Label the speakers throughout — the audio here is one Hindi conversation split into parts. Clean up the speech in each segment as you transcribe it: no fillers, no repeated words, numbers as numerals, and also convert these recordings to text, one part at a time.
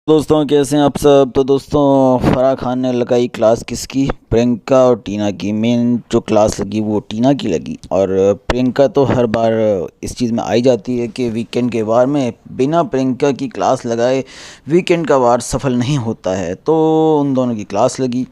Speaker 1: दोस्तों कैसे हैं आप सब। तो दोस्तों फराह खान ने लगाई क्लास किसकी, प्रियंका और टीना की। मेन जो क्लास लगी वो टीना की लगी। और प्रियंका तो हर बार इस चीज़ में आई जाती है कि वीकेंड के वार में बिना प्रियंका की क्लास लगाए वीकेंड का वार सफल नहीं होता है। तो उन दोनों की क्लास लगी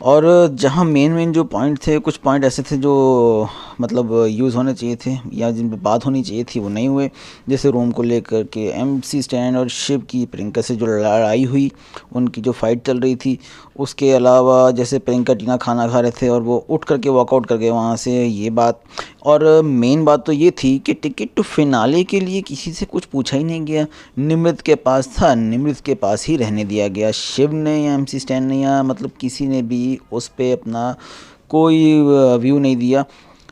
Speaker 1: और जहाँ मेन मेन जो पॉइंट थे, कुछ पॉइंट ऐसे थे जो मतलब यूज़ होने चाहिए थे या जिन पर बात होनी चाहिए थी वो नहीं हुए। जैसे रूम को लेकर के एमसी स्टैन और शिव की प्रियंका से जो लड़ाई हुई, उनकी जो फाइट चल रही थी। उसके अलावा जैसे प्रियंका टीना खाना खा रहे थे और वो उठ करके वॉकआउट कर गए वहाँ से, ये बात। और मेन बात तो ये थी कि टिकट टू फिनाले के लिए किसी से कुछ पूछा ही नहीं गया। निमृत के पास था, निमृत के पास ही रहने दिया गया। शिव ने या एमसी स्टैन ने या मतलब किसी ने भी उस पे अपना कोई व्यू नहीं दिया।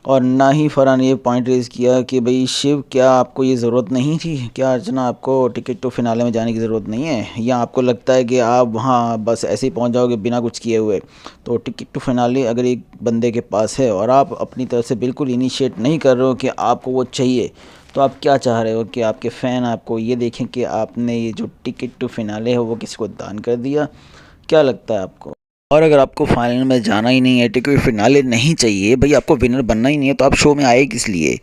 Speaker 1: और ना ही फरहान ने ये पॉइंट रेज़ किया कि भाई शिव, क्या आपको ये ज़रूरत नहीं थी? क्या अर्चना, आपको टिकट टू फिनाले में जाने की ज़रूरत नहीं है? या आपको लगता है कि आप वहाँ बस ऐसे ही पहुँच जाओगे बिना कुछ किए हुए? तो टिकट टू फिनाले अगर एक बंदे के पास है और आप अपनी तरफ से बिल्कुल इनिशिएट नहीं कर रहे हो कि आपको वो चाहिए, तो आप क्या चाह रहे हो कि आपके फ़ैन आपको ये देखें कि आपने ये जो टिकट टू फिनाले है वो किसी को दान कर दिया? क्या लगता है आपको? और अगर आपको फाइनल में जाना ही नहीं है, टिकट फिनाले नहीं चाहिए भाई, आपको विनर बनना ही नहीं है, तो आप शो में आए किस लिए?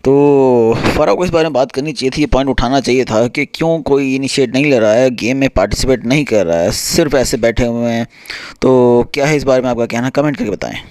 Speaker 1: तो फराह को इस बारे में बात करनी चाहिए थी, ये पॉइंट उठाना चाहिए था कि क्यों कोई इनिशिएट नहीं ले रहा है, गेम में पार्टिसिपेट नहीं कर रहा है, सिर्फ ऐसे बैठे हुए हैं। तो क्या है इस बारे में आपका कहना, कमेंट करके बताएं।